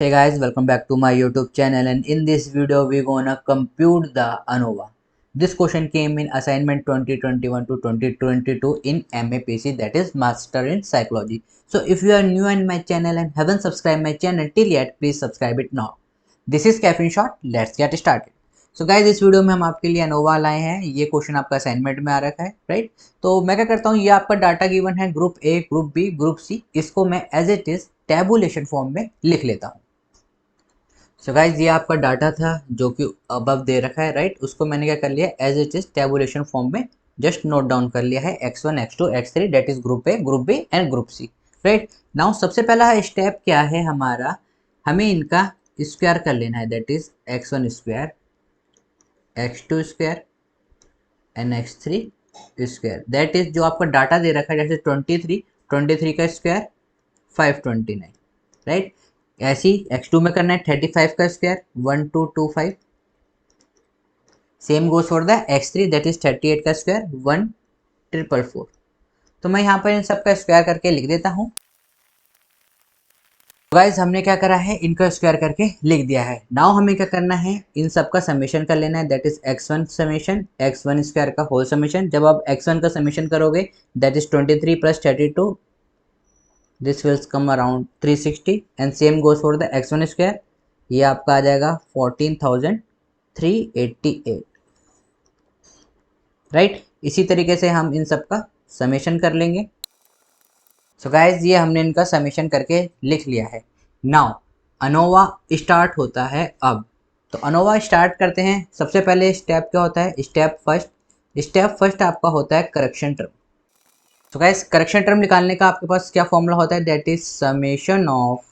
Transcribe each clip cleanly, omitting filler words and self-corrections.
Hey guys, welcome back to my YouTube channel, and in this video we're gonna compute the ANOVA. This question came in assignment 2021 to 2022 in MAPC, that is Master in Psychology. So if you are new in my channel and haven't subscribed my channel till yet, please subscribe it now. This is Caffeine Shot, let's get started. So guys, इस video में हम आपके लिए ANOVA लाए हैं। ये question आपका assignment में आ रखा है, राइट। तो मैं क्या करता हूँ, ये आपका डाटा गिवन है group A, group B, group C. इसको मैं as it is tabulation form में लिख लेता हूँ। सो गाइज, ये आपका डाटा था जो कि अबव दे रखा है, राइट। उसको मैंने क्या कर लिया, as it is tabulation form में जस्ट नोट डाउन कर लिया है। x1 x2 x3 that is group A, group B and group C, right. Now सबसे पहला स्टेप क्या है हमारा, हमें इनका स्क्वायर कर लेना है। That is x1 square, x2 square and x3 square. That is जो आपका डाटा दे रखा है, जैसे 23 का स्क्वायर 529, राइट। ऐसे ही x2 में करना है 35 का square 1225। Same goes for the x3 that is 38 का स्क्वायर 1444। तो मैं यहाँ पर इन सब का स्क्वायर करके लिख देता हूँ। गाइस, हमने क्या करा है, इनका स्क्वायर करके लिख दिया है। नाउ हमें क्या करना है, इन सब का समेशन कर लेना है। That is x1 summation, x1 square का होल समेशन। जब आप x1 का समेशन करोगे that is 23 plus 32, this will come around 360 and same goes for the x1 square. ये आपका आ जाएगा 14,388, राइट। इसी तरीके से हम इन सब का समेशन कर लेंगे। सो गाइज, ये हमने इनका समेशन करके लिख लिया है। नाउ अनोवा स्टार्ट होता है अब। तो अनोवा स्टार्ट करते हैं। सबसे पहले स्टेप क्या होता है, स्टेप फर्स्ट आपका होता है करेक्शन टर्म। तो गाइस, करेक्शन टर्म निकालने का आपके पास क्या फॉर्मूला होता है, that is summation of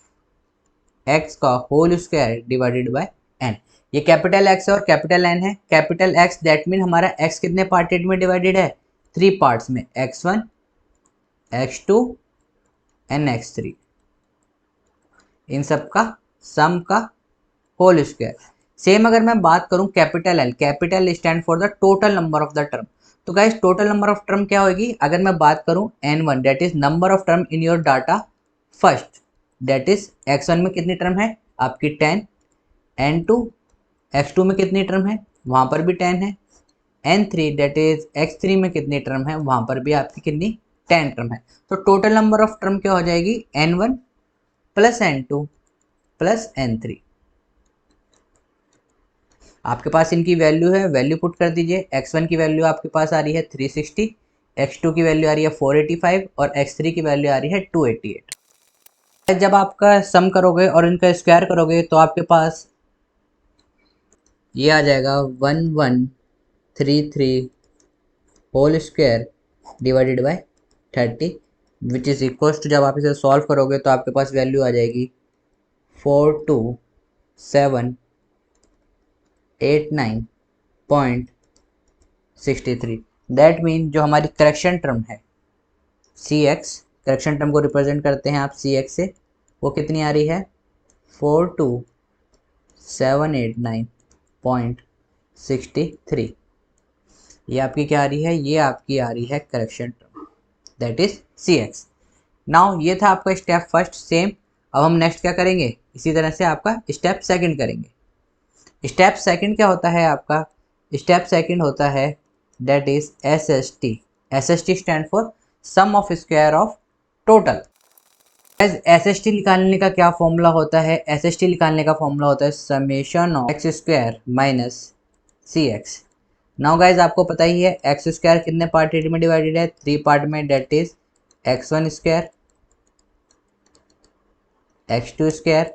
x का whole square divided by N. ये कैपिटल एक्स और कैपिटल एन है। कैपिटल एक्स दैट मीन हमारा एक्स कितने पार्टेड में डिवाइडेड है, 3 पार्ट्स में, x1 x2 एंड x3। इन सब का सम का होल स्क्वायर। सेम अगर मैं बात करूं capital L, capital stand for the total number of the term. तो guys, total number of term क्या होगी, अगर मैं बात करूं n1 that is number of term in your data first. That is x1 में कितनी टर्म है आपकी 10, n2 x2 में कितनी टर्म है, वहां पर भी 10 है, n3 दैट इज x3 में कितनी टर्म है, वहां पर भी आपकी कितनी 10 टर्म है। तो टोटल नंबर ऑफ टर्म क्या हो जाएगी, n1 plus n2 plus n3। आपके पास इनकी वैल्यू है, वैल्यू पुट कर दीजिए। x1 की वैल्यू आपके पास आ रही है 360, x2 की वैल्यू आ रही है 485 और x3 की वैल्यू आ रही है 288। जब आपका सम करोगे और इनका स्क्वायर करोगे तो आपके पास ये आ जाएगा 1133 whole square divided by 30 which is equal to, जब आप इसे सॉल्व करोगे तो आपके पास वैल्यू आ जाएगी 4279.63। दैट मीन जो हमारी करेक्शन टर्म है सी एक्स, करेक्शन टर्म को रिप्रेजेंट करते हैं आप सी एक्स से, वो कितनी आ रही है 42,789.63। ये आपकी क्या आ रही है, ये आपकी आ रही है correction term, that is C X. Now ये था आपका स्टेप फर्स्ट। सेम अब हम नेक्स्ट क्या करेंगे, इसी तरह से आपका स्टेप सेकंड करेंगे। स्टेप सेकंड क्या होता है आपका, स्टेप सेकंड होता है that is S S T. S S T stand for sum of square of total. S S T निकालने का क्या फॉर्मूला होता है, एस एस टी निकालने का फॉर्मूला होता है summation of x square minus C X. Now guys, आपको पता ही है एक्स स्क्वायर कितने पार्ट में डिवाइडेड है, 3 पार्ट में। That is x1 square, x2 square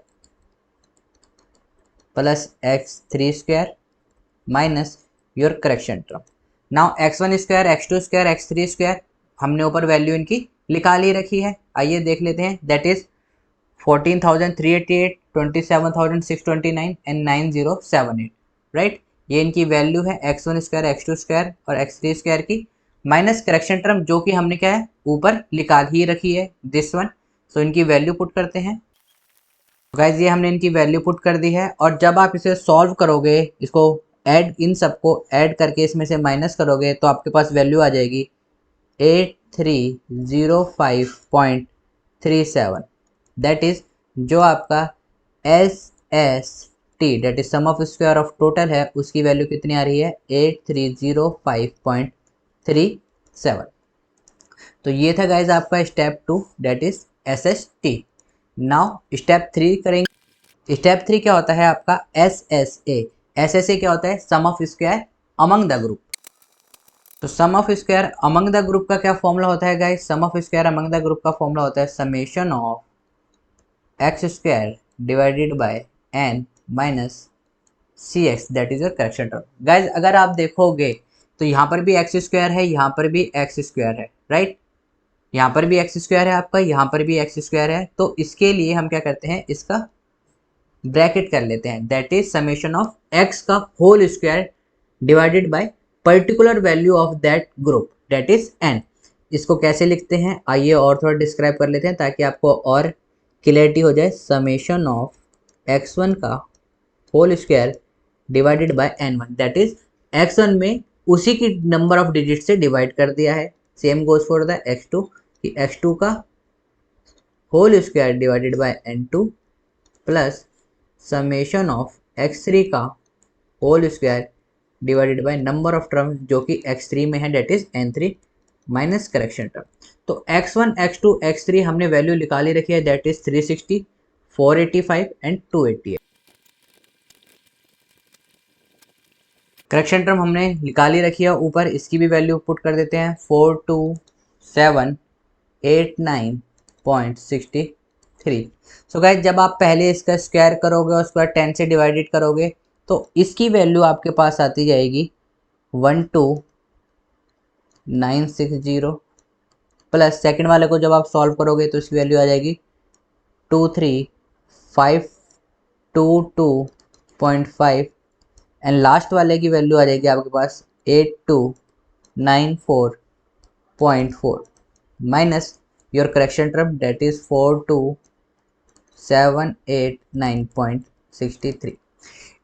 plus x3 square minus your correction term. Now x1 square, x2 square, x3 square हमने ऊपर वैल्यू इनकी निकाल ही रखी है। आइए देख लेते हैं। That is 14,388, 27,629 and 9078, right. ये इनकी वैल्यू है x1 स्क्वायर, x2 स्क्वायर और x3 स्क्वायर की, माइनस करेक्शन टर्म जो कि हमने क्या है ऊपर निकाल ही रखी है, दिस वन। सो इनकी वैल्यू पुट करते हैं। गाइज, ये हमने इनकी वैल्यू पुट कर दी है और जब आप इसे सॉल्व करोगे, इसको ऐड, इन सबको ऐड करके इसमें से माइनस करोगे तो आपके पास वैल्यू आ जाएगी 8305.37। दैट इज जो आपका SST that is sum of square of total है, उसकी वैल्यू कितनी आ रही है 8305.37। तो ये था गाइज आपका step 2 that is SST। Now step 3 करेंगे। स्टेप 3 क्या होता है आपका SSA। SSA क्या होता है sum of square among the group. तो sum of square among the group का क्या फॉर्मूला होता है guys, sum of square among the group का फॉर्मूला होता है summation of x square divided by n minus C x that is your correction term. Guys अगर आप देखोगे तो यहाँ पर भी एक्स स्क्वायर है, यहाँ पर भी एक्स स्क्वायर है, राइट। यहाँ पर भी एक्स स्क्वायर है आपका, यहाँ पर भी एक्स स्क्वायर है। तो इसके लिए हम क्या करते हैं, इसका ब्रैकेट कर लेते हैं that is summation of x का whole square divided by particular value of that group that is n। इसको कैसे लिखते हैं आइए और थोड़ा डिस्क्राइब कर लेते हैं ताकि आपको और क्लियरिटी हो जाए। समेशन ऑफ x1 का whole square divided by n1 that is x1 में उसी की नंबर ऑफ डिजिट से डिवाइड कर दिया है। Same goes for the x2 कि x2 का whole square divided by n2 plus summation of x3 का whole square divided by number of term जो कि x3 में है that is n3 minus correction term. तो x1 x2 x3 हमने value निकाली रखी है that is 360 485 and 288। Correction term हमने निकाली रखी है ऊपर, इसकी भी वैल्यू पुट कर देते हैं 42789.63। सो गाइस जब आप पहले इसका स्क्वायर करोगे और उसके बाद 10 से डिवाइडेड करोगे तो इसकी वैल्यू आपके पास आती जाएगी 12960 प्लस सेकंड वाले को जब आप सॉल्व करोगे तो इसकी वैल्यू आ जाएगी 23522.5 एंड लास्ट वाले की वैल्यू आ जाएगी आपके पास 8294.4 minus your correction term debt is 42789.63।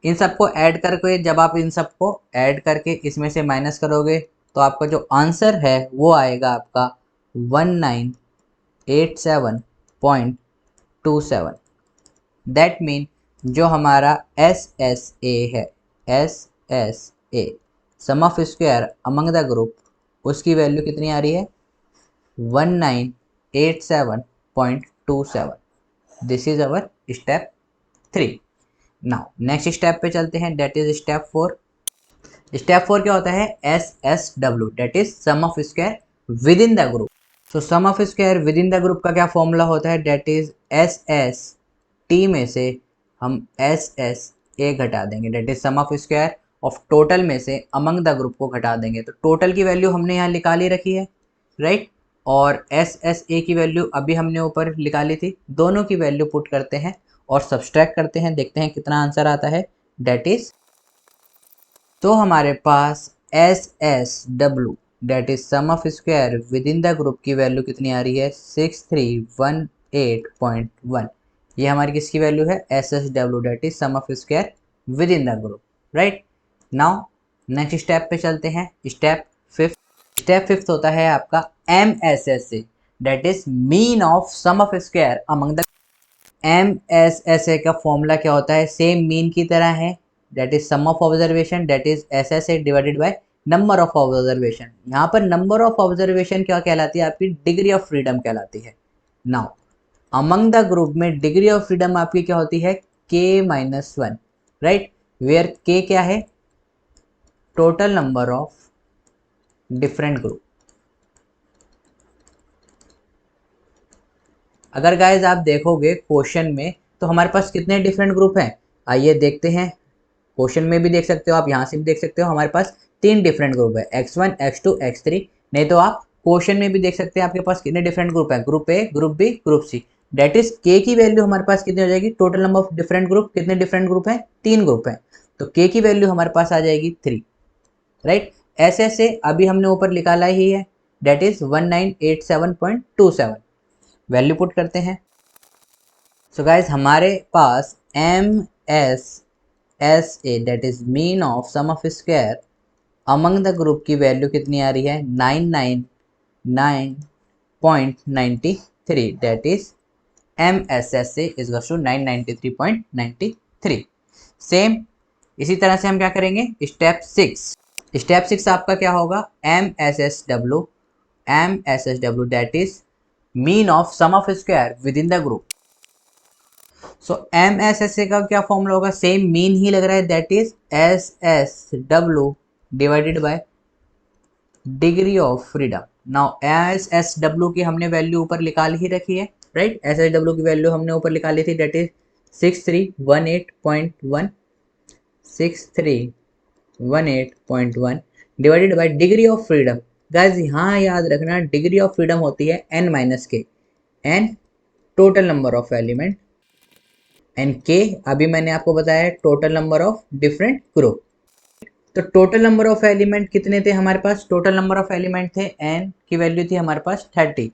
इन सबको ऐड करके जब आप इन सबको ऐड करके इसमें से माइनस करोगे तो आपका जो आंसर है वो आएगा आपका 1987.27। दैट मीन जो हमारा SSA है SSA sum of square among the group उसकी वैल्यू कितनी आ रही है 1987.27। This is our step 3। Now next step पे चलते हैं डेट इज स्टेप 4। स्टेप 4 क्या होता है SSW that is sum of square within the group. So sum of square within the group का क्या फॉर्मूला होता है डेट इज SST में से हम SSA घटा देंगे that is sum of square of total में से अमंग द ग्रुप को घटा देंगे। तो टोटल की वैल्यू हमने यहाँ निकाली रखी है राइट, और SSA की वैल्यू अभी हमने ऊपर निकाली थी। दोनों की वैल्यू पुट करते हैं और सब्सट्रैक्ट करते हैं, देखते हैं कितना आंसर आता है डेट इज। तो हमारे पास SSW that is sum of square within the group की वैल्यू कितनी आ रही है 6318.1। ये हमारी किसकी वैल्यू है SSW that is sum of square within the group right. Now next step पे चलते हैं स्टेप 5। स्टेप 5 होता है आपका MSSA that is mean of sum of square among the. MSSA का फॉर्मूला क्या होता है सेम मीन की तरह है that is sum of observation that is SSA divided by number of observation. यहाँ पर नंबर ऑफ ऑब्जर्वेशन क्या कहलाती है आपकी डिग्री ऑफ फ्रीडम कहलाती है। नाउ अमंग द ग्रुप में डिग्री ऑफ फ्रीडम आपकी क्या होती है K-1 राइट, वेयर K क्या है total number of different group. अगर गाइज आप देखोगे क्वेश्चन में तो हमारे पास कितने डिफरेंट ग्रुप हैं आइए देखते हैं। क्वेश्चन में भी देख सकते हो आप, यहाँ से भी देख सकते हो हमारे पास 3 डिफरेंट ग्रुप है x1 x2 x3। नहीं तो आप क्वेश्चन में भी देख सकते हैं आपके पास कितने डिफरेंट ग्रुप है group A group B group C. That is K की वैल्यू हमारे पास कितनी हो जाएगी total number of different group. कितने डिफरेंट ग्रुप हैं 3 ग्रुप हैं तो K की वैल्यू हमारे पास आ जाएगी 3 राइट। SSA अभी हमने ऊपर निकाला ही है डेट इज 1987.27 वैल्यू पुट करते हैं। सो गाइज हमारे पास MSSA that is mean of sum of square among the group की वैल्यू कितनी आ रही है 999.93 that is MSSA is to 993.93। Same इसी तरह से हम क्या करेंगे, स्टेप 6। स्टेप 6 आपका क्या होगा, MSSW that is mean of sum of square within the group. So MSSA का क्या फॉर्मूला होगा, सेम मीन ही लग रहा है, that is SSW divided by degree of freedom. Now SSW की हमने वैल्यू ऊपर निकाल ही रखी है, राइट। SSW की वैल्यू हमने ऊपर निकाली थी, that is 6318.1 6318.1 divided bye degree of freedom. Guys यहाँ याद रखना डिग्री ऑफ फ्रीडम होती है n माइनस के, n total number of element, and k अभी मैंने आपको बताया है total number of different group. तो टोटल नंबर ऑफ एलिमेंट कितने थे हमारे पास, टोटल नंबर ऑफ एलिमेंट थे n की वैल्यू थी हमारे पास 30,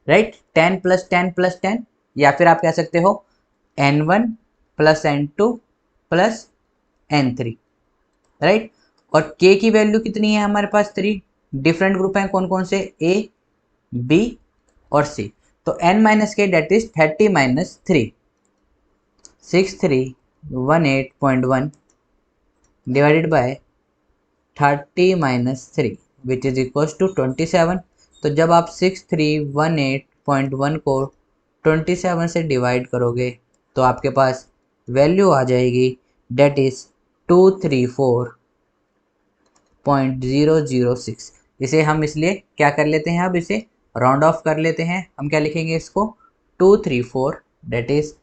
राइट। 10 + 10 + 10, या फिर आप कह सकते हो n1 + n2 + n3, राइट। और k की वैल्यू कितनी है हमारे पास 3, डिफरेंट ग्रुप हैं कौन कौन से, a b और c। तो n minus K that is 30 minus 3, 6318.1 divided by 30 minus 3 which is equal to 27। तो जब आप 6318.1 को 27 से डिवाइड करोगे तो आपके पास वैल्यू आ जाएगी, डेट इज 234.006। इसे हम इसलिए क्या कर लेते हैं, अब इसे राउंड ऑफ कर लेते हैं। हम क्या लिखेंगे इसको, 234, डेट इज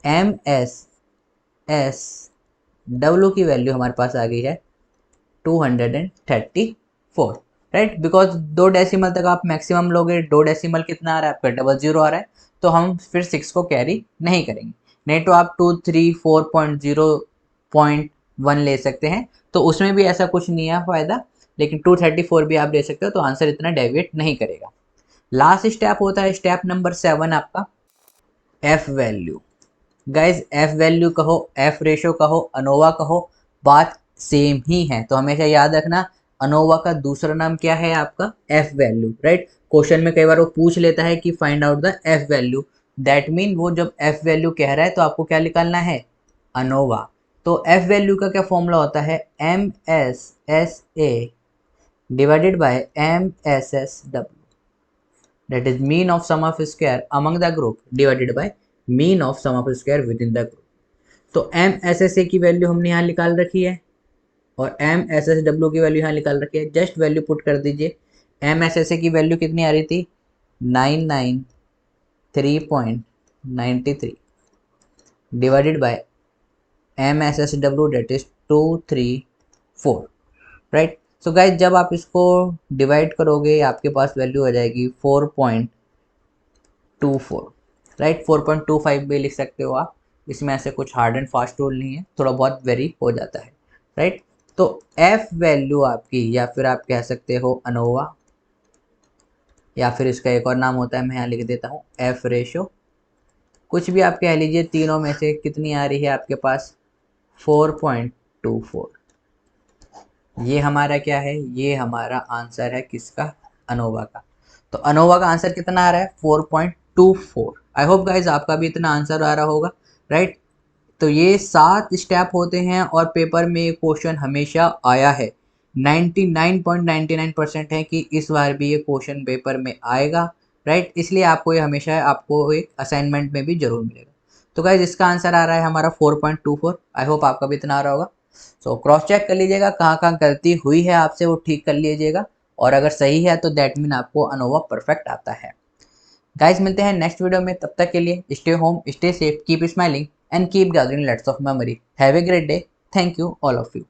MSSW की वैल्यू हमारे पास आ गई है 234, राइट। बिकॉज 2 डेसिमल तक आप मैक्सिमम लोगे, 2 डेसिमल कितना आ रहा है आपका 00 आ रहा है, तो हम फिर 6 को कैरी नहीं करेंगे। नहीं तो आप 234.0.1 ले सकते हैं, तो उसमें भी ऐसा कुछ नहीं है फ़ायदा, लेकिन 234 भी आप ले सकते हो, तो आंसर इतना डेविएट नहीं करेगा। लास्ट स्टेप होता है स्टेप नंबर 7 आपका F value. Guys F value कहो, एफ रेशो कहो, अनोवा कहो, बात सेम ही है। तो हमेशा याद रखना अनोवा का दूसरा नाम क्या है आपका, एफ वैल्यू, राइट। क्वेश्चन में कई बार वो पूछ लेता है कि find out the F value, that mean वो जब एफ वैल्यू कह रहा है तो आपको क्या निकालना है, अनोवा। तो एफ वैल्यू का क्या फॉर्मूला होता है, MSSA divided by MSSW, that is mean of sum of square among the group divided by mean of sum of square within the group। तो MSSA की वैल्यू हमने यहाँ निकाल रखी है और MSSW की वैल्यू यहाँ निकाल रखी है। जस्ट वैल्यू पुट कर दीजिए। MSSA की वैल्यू कितनी आ रही थी, 993.93 divided by MSSW that is 234, right. So guys जब आप इसको डिवाइड करोगे आपके पास वैल्यू आ जाएगी 4.24, राइट। 4.25 भी लिख सकते हो आप, इसमें ऐसे कुछ हार्ड एंड फास्ट रूल नहीं है, थोड़ा बहुत वेरी हो जाता है, राइट। तो एफ वैल्यू आपकी, या फिर आप कह सकते हो अनोवा, या फिर इसका एक और नाम होता है, मैं यहाँ लिख देता हूँ एफ रेशो, कुछ भी आप कह लीजिए, तीनों में से कितनी आ रही है आपके पास 4.24। ये हमारा क्या है, ये हमारा आंसर है किसका, अनोवा का। तो अनोवा का आंसर कितना आ रहा है 4.24। आई होप गाइज आपका भी इतना आंसर आ रहा होगा, राइट। तो ये 7 स्टेप होते हैं और पेपर में क्वेश्चन हमेशा आया है, 99.99% है कि इस बार भी ये क्वेश्चन पेपर में आएगा, राइट। इसलिए आपको ये हमेशा आपको एक असाइनमेंट में भी जरूर मिलेगा। तो गाइज इसका आंसर आ रहा है हमारा 4.24। आई होप आपका भी इतना आ रहा होगा। सो क्रॉस चेक कर लीजिएगा, कहाँ कहाँ गलती हुई है आपसे वो ठीक कर लीजिएगा, और अगर सही है तो दैट मीन आपको अनोवा परफेक्ट आता है। गाइज मिलते हैं नेक्स्ट वीडियो में, तब तक के लिए stay home, stay safe, keep smiling and keep gathering lots of memory. Have a great day. Thank you all of you.